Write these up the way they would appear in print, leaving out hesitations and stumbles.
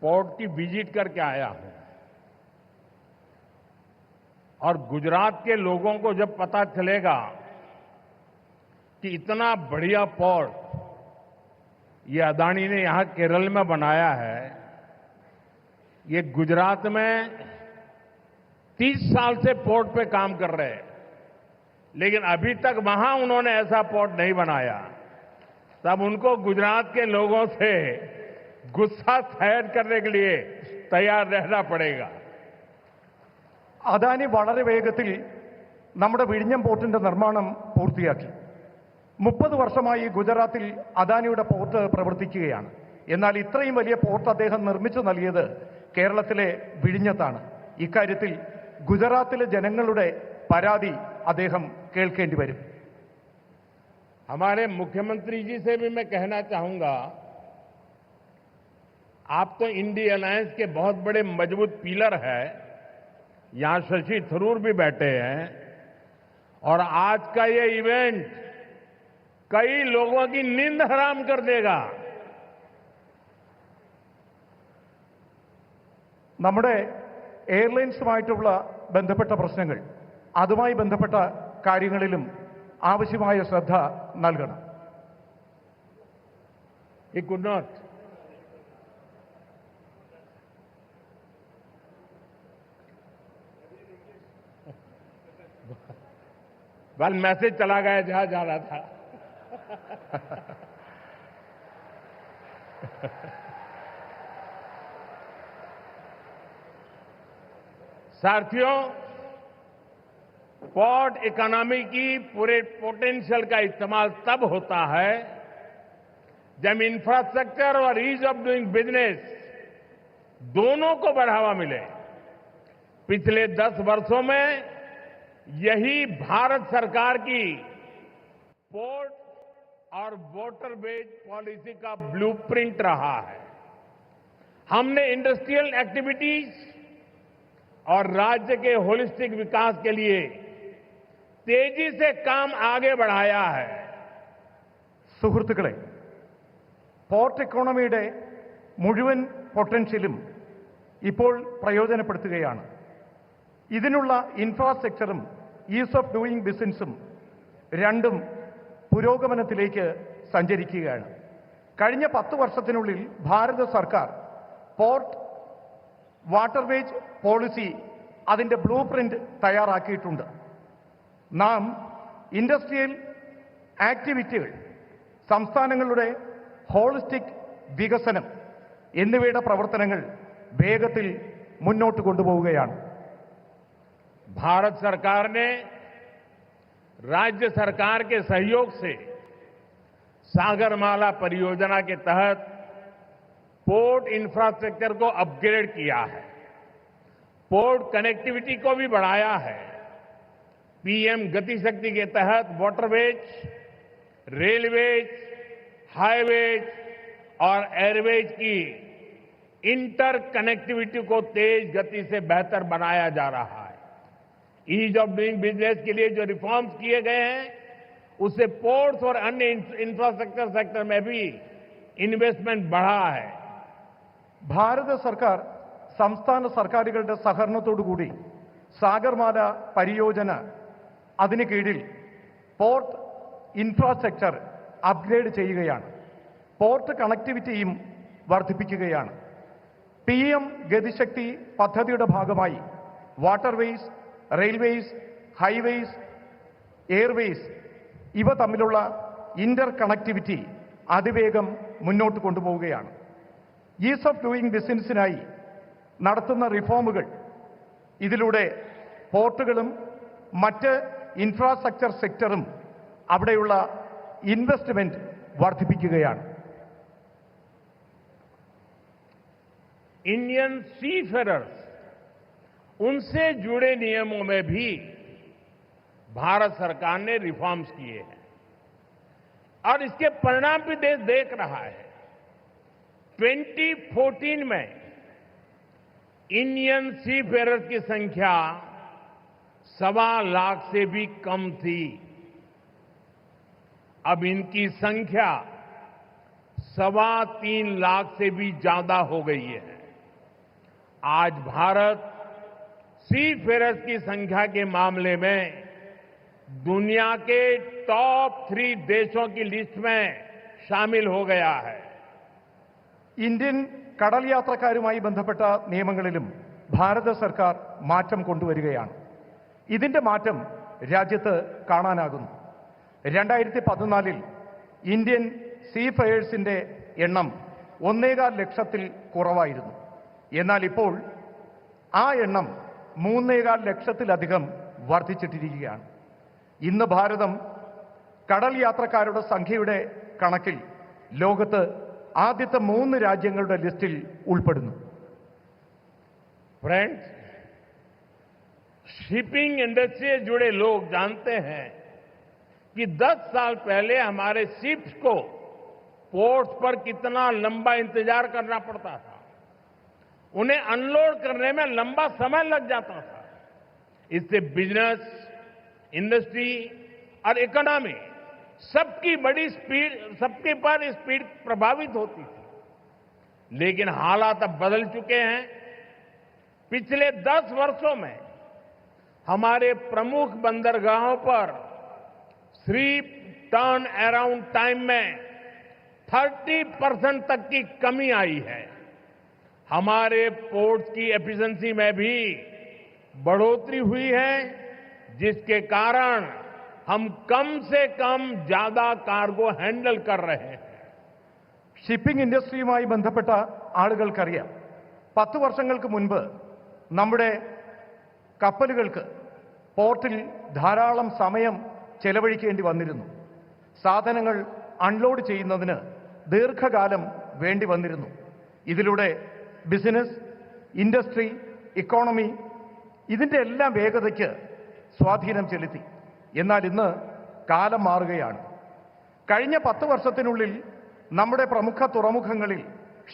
Port की visit करके आया हूं और गुजरात के लोगों को जब पता चलेगा कि इतना बढ़िया पोर्ट ये अदानी ने यहां केरल में बनाया है, ये गुजरात में 30 साल से पोर्ट पे काम कर रहे हैं, लेकिन अभी तक वहां उन्होंने ऐसा पोर्ट नहीं बनाया, तब उनको गुजरात के लोगों से गुस्सा सहन करने के लिए तैयार रहना पड़ेगा। അദാനി വളരെ വേഗത്തിൽ നമ്മുടെ വിഴിഞ്ഞം പോർട്ടിന്റെ നിർമ്മാണം പൂർത്തിയാക്കി. 30 വർഷമായി ഗുജറാത്തിൽ അദാനിയുടെ പോർട്ട് പ്രവർത്തിക്കുകയാണ്. എന്നാൽ ഇത്രയും വലിയ പോർട്ട് അദ്ദേഹം നിർമ്മിച്ചു നൽകിയത് കേരളത്തിലെ വിഴിഞ്ഞത്താണ്. ഇക്കാര്യത്തിൽ ഗുജറാത്തിലെ ജനങ്ങളുടെ പരാതി അദ്ദേഹം കേൾക്കേണ്ടി വരും. हमारे मुख्यमंत्री जी से भी मैं कहना चाहूंगा, आप तो इंडी अलायंस के बहुत बड़े मजबूत पिलर है, यहां शशि थरूर भी बैठे हैं, और आज का ये इवेंट कई लोगों की नींद हराम कर देगा। നമ്മുടെ എയർലൈൻസുമായിട്ടുള്ള ബന്ധപ്പെട്ട പ്രശ്നങ്ങൾ, അതുമായി ബന്ധപ്പെട്ട കാര്യങ്ങളിലും ആവശ്യമായ ശ്രദ്ധ നൽകണം. He could not. बल मैसेज चला गया जहां जा रहा था. साथियों, पोर्ट इकोनॉमी की पूरे पोटेंशियल का इस्तेमाल तब होता है जब इंफ्रास्ट्रक्चर और ईज ऑफ डूइंग बिजनेस दोनों को बढ़ावा मिले. पिछले 10 वर्षों में यही भारत सरकार की पोर्ट और वाटरवेज पॉलिसी का ब्लूप्रिंट रहा है. हमने इंडस्ट्रियल एक्टिविटीज और राज्य के होलिस्टिक विकास के लिए तेजी से काम आगे बढ़ाया है. സുഹൃത്തുക്കളെ, പോർട്ട് ഇക്കോണമിയുടെ മുഴുവൻ പൊട്ടൻഷ്യലും ഇപ്പോൾ പ്രയോജനപ്പെടുത്തുകയാണ്. ഇതിനുള്ള ഇൻഫ്രാസ്ട്രക്ചറും ഈസ് ഓഫ് ഡൂയിങ് ബിസിനസ്സും രണ്ടും പുരോഗമനത്തിലേക്ക് സഞ്ചരിക്കുകയാണ്. കഴിഞ്ഞ 10 വർഷത്തിനുള്ളിൽ ഭാരത സർക്കാർ പോർട്ട് വാട്ടർവേജ് പോളിസി അതിൻ്റെ ബ്ലൂ പ്രിന്റ് തയ്യാറാക്കിയിട്ടുണ്ട്. നാം ഇൻഡസ്ട്രിയൽ ആക്ടിവിറ്റികൾ, സംസ്ഥാനങ്ങളുടെ ഹോളിസ്റ്റിക് വികസനം എന്നിവയുടെ പ്രവർത്തനങ്ങൾ വേഗത്തിൽ മുന്നോട്ട് കൊണ്ടുപോവുകയാണ്. भारत सरकार ने राज्य सरकार के सहयोग से सागरमाला परियोजना के तहत पोर्ट इंफ्रास्ट्रक्चर को अपग्रेड किया है, पोर्ट कनेक्टिविटी को भी बढ़ाया है. पीएम गति शक्ति के तहत वाटरवेज, रेलवेज, हाईवेज और एयरवेज की इंटर कनेक्टिविटी को तेज गति से बेहतर बनाया जा रहा है. ईज ऑफ डूइंग बिजनेस के लिए जो रिफॉर्म्स किए गए हैं, उससे पोर्ट्स और अन्य इंफ्रास्ट्रक्चर सेक्टर में भी इन्वेस्टमेंट बढ़ा है. ഭാരത സർക്കാർ സംസ്ഥാന സർക്കാരുകളുടെ സഹകരണത്തോടുകൂടി സാഗർമാല പരിയോജന അതിന് കീഴിൽ പോർട്ട് ഇൻഫ്രാസ്ട്രക്ചർ അപ്ഗ്രേഡ് ചെയ്യുകയാണ്. പോർട്ട് കണക്ടിവിറ്റിയും വർദ്ധിപ്പിക്കുകയാണ്. PM ഗതിശക്തി പദ്ധതിയുടെ ഭാഗമായി വാട്ടർവേസ്, റെയിൽവേസ്, ഹൈവേസ്, എയർവേസ് ഇവ തമ്മിലുള്ള ഇന്റർ കണക്ടിവിറ്റി അതിവേഗം മുന്നോട്ട് കൊണ്ടുപോവുകയാണ്. ഈസ് ഓഫ് ഡൂയിങ് ബിസിനസ്സിനായി നടത്തുന്ന റിഫോമുകൾ ഇതിലൂടെ പോർട്ടുകളും മറ്റ് ഇൻഫ്രാസ്ട്രക്ചർ സെക്ടറും അവിടെയുള്ള ഇൻവെസ്റ്റ്മെന്റ് വർദ്ധിപ്പിക്കുകയാണ്. इंडियन सीफेरर्स, उनसे जुड़े नियमों में भी भारत सरकार ने रिफॉर्म्स किए हैं और इसके परिणाम भी देश देख रहा है. 2014 में इंडियन सीफेरर्स की संख्या 1.25 लाख से भी कम थी. अब इनकी संख्या 3.25 लाख से भी ज्यादा हो गई है. आज भारत सी फेयर्स की संख्या के मामले में दुनिया के टॉप 3 देशों की लिस्ट में शामिल हो गया है। ഇന്ത്യൻ കടൽ യാത്രക്കാരുമായി ബന്ധപ്പെട്ട നിയമങ്ങളിലും ഭാരത സർക്കാർ മാറ്റം കൊണ്ടുവരികയാണ്. ഇതിന്റെ മാറ്റം രാജ്യത്ത് കാണാനാകുന്നു. 2014 ഇന്ത്യൻ സീഫെയേഴ്സിന്റെ എണ്ണം 1.25 ലക്ഷത്തിൽ കുറവായിരുന്നു. എന്നാൽ ഇപ്പോൾ ആ എണ്ണം 3.25 ലക്ഷത്തിലധികം വർദ്ധിച്ചിട്ടിരിക്കുകയാണ്. ഇന്ന് ഭാരതം കടൽ യാത്രക്കാരുടെ സംഖ്യയുടെ കണക്കിൽ ലോകത്ത് ആദ്യത്തെ 3 രാജ്യങ്ങളുടെ ലിസ്റ്റിൽ ഉൾപ്പെടുന്നു. फ्रेंड्स, शिपिंग इंडस्ट्री से जुड़े लोग जानते हैं कि 10 साल पहले हमारे शिप्स को पोर्ट्स पर कितना लंबा इंतजार करना पड़ता था। उन्हें अनलोड करने में लंबा समय लग जाता था। इससे बिजनेस, इंडस्ट्री और इकोनॉमी सबकी बड़ी स्पीड, सबके पर स्पीड प्रभावित होती थी। लेकिन हालात अब बदल चुके हैं। पिछले 10 वर्षों में हमारे प्रमुख बंदरगाहों पर शिप टर्न अराउंड टाइम में 30% तक की कमी आई है। हमारे पोर्ट्स की एफिशिएंसी में भी बढ़ोतरी हुई है, जिसके कारण हम कम से कम ज्यादा कार्गो हैंडल कर रहे हैं। ഷിപ്പിംഗ് ഇൻഡസ്ട്രിയുമായി ബന്ധപ്പെട്ട ആളുകൾക്കറിയാം, 10 വർഷങ്ങൾക്ക് മുൻപ് നമ്മുടെ കപ്പലുകൾക്ക് പോർട്ടിൽ ധാരാളം സമയം ചെലവഴിക്കേണ്ടി വന്നിരുന്നു. സാധനങ്ങൾ അൺലോഡ് ചെയ്യുന്നതിന് ദീർഘകാലം വേണ്ടി വന്നിരുന്നു. ഇതിലൂടെ ബിസിനസ്, ഇൻഡസ്ട്രി, ഇക്കോണമി ഇതിന്റെ എല്ലാം വേഗതയ്ക്ക് സ്വാധീനം ചെലുത്തി. എന്നാൽ ഇന്ന് കാലം മാറുകയാണ്. കഴിഞ്ഞ 10 വർഷത്തിനുള്ളിൽ നമ്മുടെ പ്രമുഖ തുറമുഖങ്ങളിൽ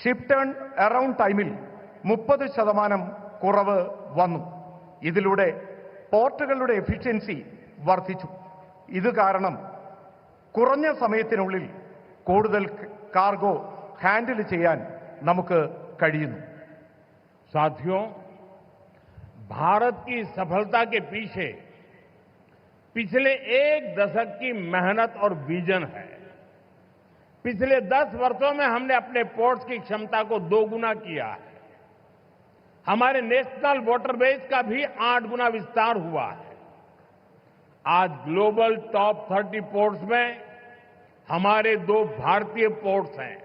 ഷിപ്പ് ടേൺ അറൌണ്ട് ടൈമിൽ 30% കുറവ് വന്നു. ഇതിലൂടെ പോർട്ടുകളുടെ എഫിഷ്യൻസി വർദ്ധിച്ചു. ഇത് കാരണം കുറഞ്ഞ സമയത്തിനുള്ളിൽ കൂടുതൽ കാർഗോ ഹാൻഡിൽ ചെയ്യാൻ നമുക്ക് കഴിയുന്നു. साथियों, भारत की सफलता के पीछे पिछले 1 दशक की मेहनत और विजन है। पिछले 10 वर्षों में हमने अपने पोर्ट्स की क्षमता को 2 गुना किया है। हमारे नेशनल वाटरवेज का भी 8 गुना विस्तार हुआ है। आज ग्लोबल टॉप 30 पोर्ट्स में हमारे 2 भारतीय पोर्ट्स हैं।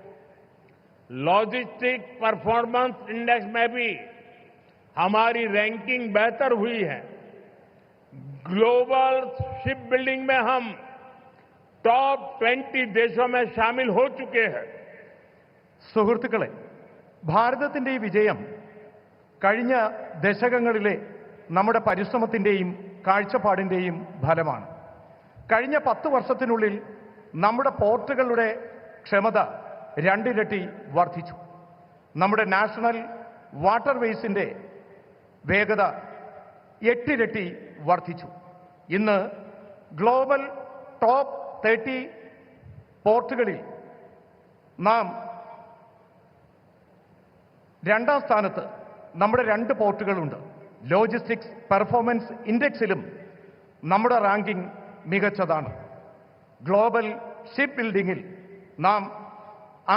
लॉजिस्टिक परफॉर्मेंस इंडेक्स में भी हमारी रैंकिंग बेहतर हुई है। ग्लोबल शिप बिल्डिंग में हम टॉप 20 देशों में शामिल हो चुके हैं। സുഹൃത്തുക്കളെ, ഭാരതത്തിന്റെ ഈ വിജയം കഴിഞ്ഞ ദശകങ്ങളിലെ നമ്മുടെ പരിശ്രമത്തിന്റെയും കാഴ്ചപ്പാടിന്റെയും ഫലമാണ്. കഴിഞ്ഞ 10 വർഷത്തിനുള്ളിൽ നമ്മുടെ പോർട്ടുകളുടെ ക്ഷമത 2 ഇരട്ടി വർദ്ധിച്ചു. നമ്മുടെ നാഷണൽ വാട്ടർവേസിന്റെ വേഗത 8 ഇരട്ടി വർദ്ധിച്ചു. ഇന്ന് ഗ്ലോബൽ ടോപ്പ് 30 പോർട്ടുകളിൽ നാം 2ാം സ്ഥാനത്ത് നമ്മുടെ 2 പോർട്ടുകളുണ്ട്. ലോജിസ്റ്റിക്സ് പെർഫോമൻസ് ഇൻഡെക്സിലും നമ്മുടെ റാങ്കിംഗ് മികച്ചതാണ്. ഗ്ലോബൽ ഷിപ്പ് ബിൽഡിംഗിൽ നാം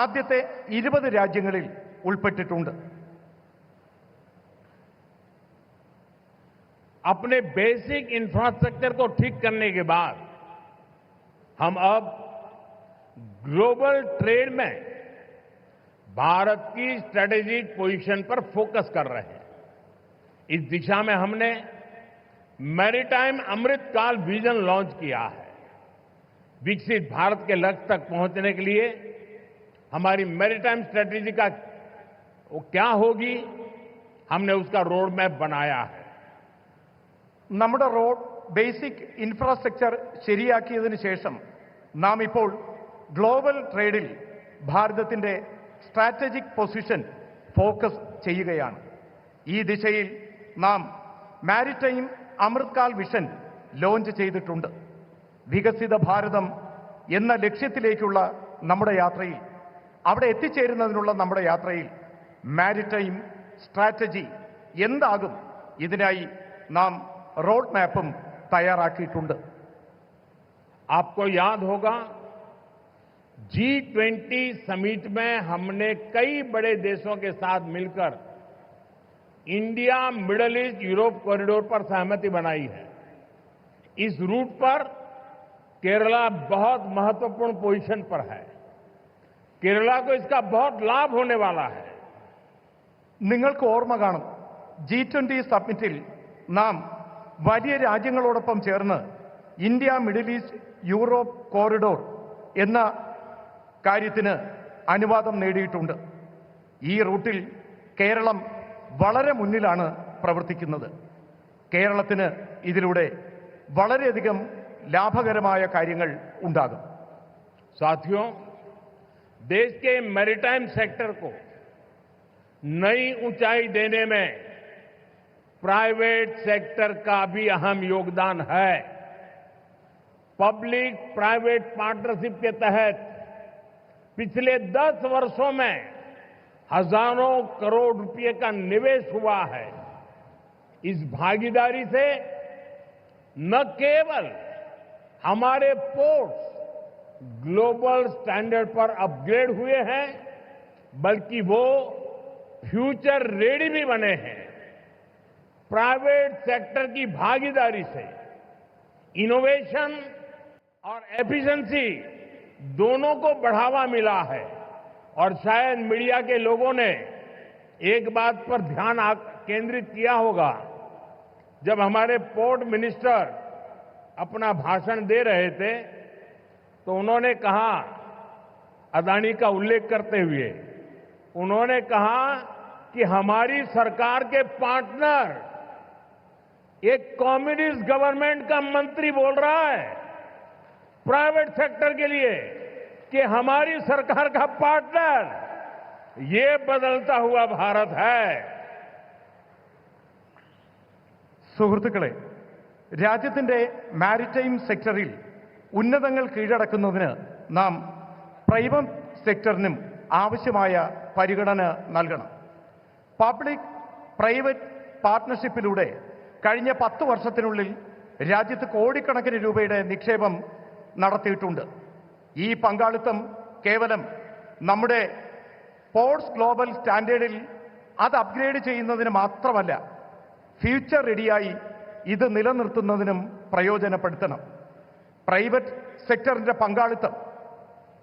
ആദ്യത്തെ 20 രാജ്യങ്ങളിൽ ഉൾപ്പെട്ടിട്ടുണ്ട്. अपने बेसिक इंफ्रास्ट्रक्चर को ठीक करने के बाद हम अब ग्लोबल ट्रेड में भारत की स्ट्रेटेजिक पोजीशन पर फोकस कर रहे हैं। इस दिशा में हमने मैरीटाइम अमृतकाल विजन लॉन्च किया है। विकसित भारत के लक्ष्य तक पहुंचने के लिए हमारी मैरीटाइम स्ट्रेटेजी का वो क्या होगी, हमने उसका रोड मैप बनाया है। നമ്മുടെ റോഡ് ബേസിക് ഇൻഫ്രാസ്ട്രക്ചർ ശരിയാക്കിയതിനു ശേഷം നാം ഇപ്പോൾ ഗ്ലോബൽ ട്രേഡിൽ ഭാരതത്തിന്റെ സ്ട്രാറ്റജിക് പൊസിഷൻ ഫോക്കസ് ചെയ്യുകയാണ്. ഈ ദിശയിൽ നാം മാരിടൈം അമൃത്കാൽ വിഷൻ ലോഞ്ച് ചെയ്തിട്ടുണ്ട്. വികസിത ഭാരതം എന്ന ലക്ഷ്യത്തിലേക്കുള്ള നമ്മുടെ യാത്രയിൽ, അവിടെ എത്തിച്ചേരുന്നതിനുള്ള നമ്മുടെ യാത്രയിൽ മാരിടൈം സ്ട്രാറ്റജി എന്താകും? ഇതിനായി നാം റോഡ് മാപ്പും തയ്യാറാക്കിയിട്ടുണ്ട്. आपको याद होगा G20 समिट में हमने कई बड़े देशों के साथ मिलकर India middle east Europe corridor पर सहमति बनाई है. इस रूट पर केरला बहुत महत्वपूर्ण पोजीशन पर है. केरला को इसका बहुत लाभ होने वाला है. നിങ്ങൾക്ക് ഓർമ്മ കാണും, G20 സബ്മിറ്റിൽ നാം വലിയ രാജ്യങ്ങളോടൊപ്പം ചേർന്ന് India middle east Europe corridor എന്ന കാര്യത്തിന് അനുവാദം നേടിയിട്ടുണ്ട്. ഈ റൂട്ടിൽ കേരളം വളരെ മുന്നിലാണ് പ്രവർത്തിക്കുന്നത്. കേരളത്തിന് ഇതിലൂടെ വളരെയധികം ലാഭകരമായ കാര്യങ്ങൾ ഉണ്ടാകും. साथियों, देश के मैरीटाइम सेक्टर को नई ऊंचाई देने में प्राइवेट सेक्टर का भी अहम योगदान है. पब्लिक प्राइवेट पार्टनरशिप के तहत पिछले 10 वर्षों में हजारों करोड़ रुपए का निवेश हुआ है. इस भागीदारी से न केवल हमारे पोर्ट्स ग्लोबल स्टैंडर्ड पर अपग्रेड हुए हैं, बल्कि वो फ्यूचर रेडी भी बने हैं. प्राइवेट सेक्टर की भागीदारी से इनोवेशन और एफिशिएंसी दोनों को बढ़ावा मिला है. और शायद मीडिया के लोगों ने एक बात पर ध्यान केंद्रित किया होगा. जब हमारे पोर्ट मिनिस्टर अपना भाषण दे रहे थे तो उन्होंने कहा, अदानी का उल्लेख करते हुए उन्होंने कहा कि हमारी सरकार के पार्टनर एक कम्युनिस्ट गवर्नमेंट का मंत्री बोल रहा है प्राइवेट सेक्टर के लिए कि हमारी सरकार का पार्टनर ये बदलता हुआ भारत है. സുഹൃത്തുക്കളെ, രാജ്യത്തിന്റെ മാരിടൈം സെക്ടറിൽ ഉന്നതങ്ങൾ കീഴടക്കുന്നതിന് നാം പ്രൈവറ്റ് സെക്ടറിനും ആവശ്യമായ പരിഗണന നൽകണം. പബ്ലിക് പ്രൈവറ്റ് പാർട്ട്ണർഷിപ്പിലൂടെ കഴിഞ്ഞ 10 വർഷത്തിനുള്ളിൽ രാജ്യത്ത് കോടിക്കണക്കിന് രൂപയുടെ നിക്ഷേപം നടത്തിയിട്ടുണ്ട്. ഈ പങ്കാളിത്തം കേവലം നമ്മുടെ പോർട്സ് ഗ്ലോബൽ സ്റ്റാൻഡേർഡിൽ അത് അപ്ഗ്രേഡ് ചെയ്യുന്നതിന് മാത്രമല്ല, ഫ്യൂച്ചർ റെഡിയായി ഇത് നിലനിർത്തുന്നതിനും പ്രയോജനപ്പെടുത്തണം. പ്രൈവറ്റ് സെക്ടറിന്റെ പങ്കാളിത്തം,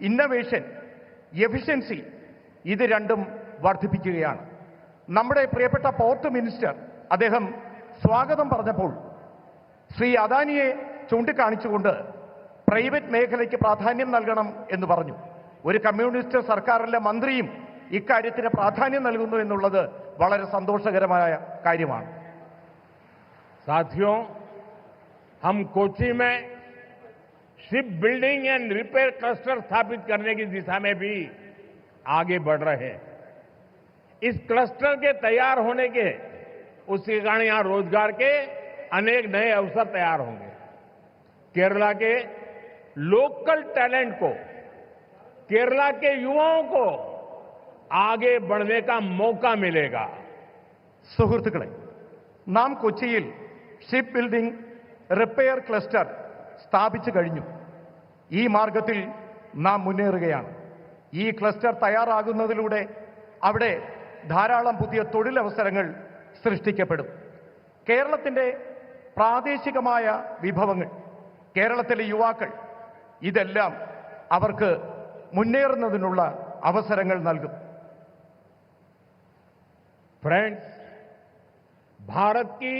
ഇന്നവേഷൻ, എഫിഷ്യൻസി ഇത് രണ്ടും വർദ്ധിപ്പിക്കുകയാണ്. നമ്മുടെ പ്രിയപ്പെട്ട പോർട്ട് മിനിസ്റ്റർ അദ്ദേഹം സ്വാഗതം പറഞ്ഞപ്പോൾ ശ്രീ അദാനിയെ ചൂണ്ടിക്കാണിച്ചുകൊണ്ട് പ്രൈവറ്റ് മേഖലയ്ക്ക് പ്രാധാന്യം നൽകണം എന്ന് പറഞ്ഞു. ഒരു കമ്മ്യൂണിസ്റ്റ് സർക്കാരിലെ മന്ത്രിയും ഇക്കാര്യത്തിന് പ്രാധാന്യം നൽകുന്നു എന്നുള്ളത് വളരെ സന്തോഷകരമായ കാര്യമാണ്. साथियों, हम कोच्चि में ship building and repair cluster स्थापित करने की दिशा में भी आगे बढ़ रहे हैं. इस क्लस्टर के तैयार होने के उसके कारण यहां रोजगार के अनेक नए अवसर तैयार होंगे. केरला के लोकल टैलेंट को, केरला के युवाओं को आगे बढ़ने का मौका मिलेगा. സുഹൃത്തുക്കളെ, നാം കൊച്ചിയിൽ ഷിപ്പ് ബിൽഡിംഗ് റിപ്പയർ ക്ലസ്റ്റർ സ്ഥാപിച്ചു കഴിഞ്ഞു. ഈ മാർഗത്തിൽ നാം മുന്നേറുകയാണ്. ഈ ക്ലസ്റ്റർ തയ്യാറാകുന്നതിലൂടെ അവിടെ ധാരാളം പുതിയ തൊഴിലവസരങ്ങൾ സൃഷ്ടിക്കപ്പെടും. കേരളത്തിന്റെ പ്രാദേശികമായ വിഭവങ്ങൾ, കേരളത്തിലെ യുവാക്കൾ, ഇതെല്ലാം അവർക്ക് മുന്നേറുന്നതിനുള്ള അവസരങ്ങൾ നൽകും. फ्रेंड्स, भारत की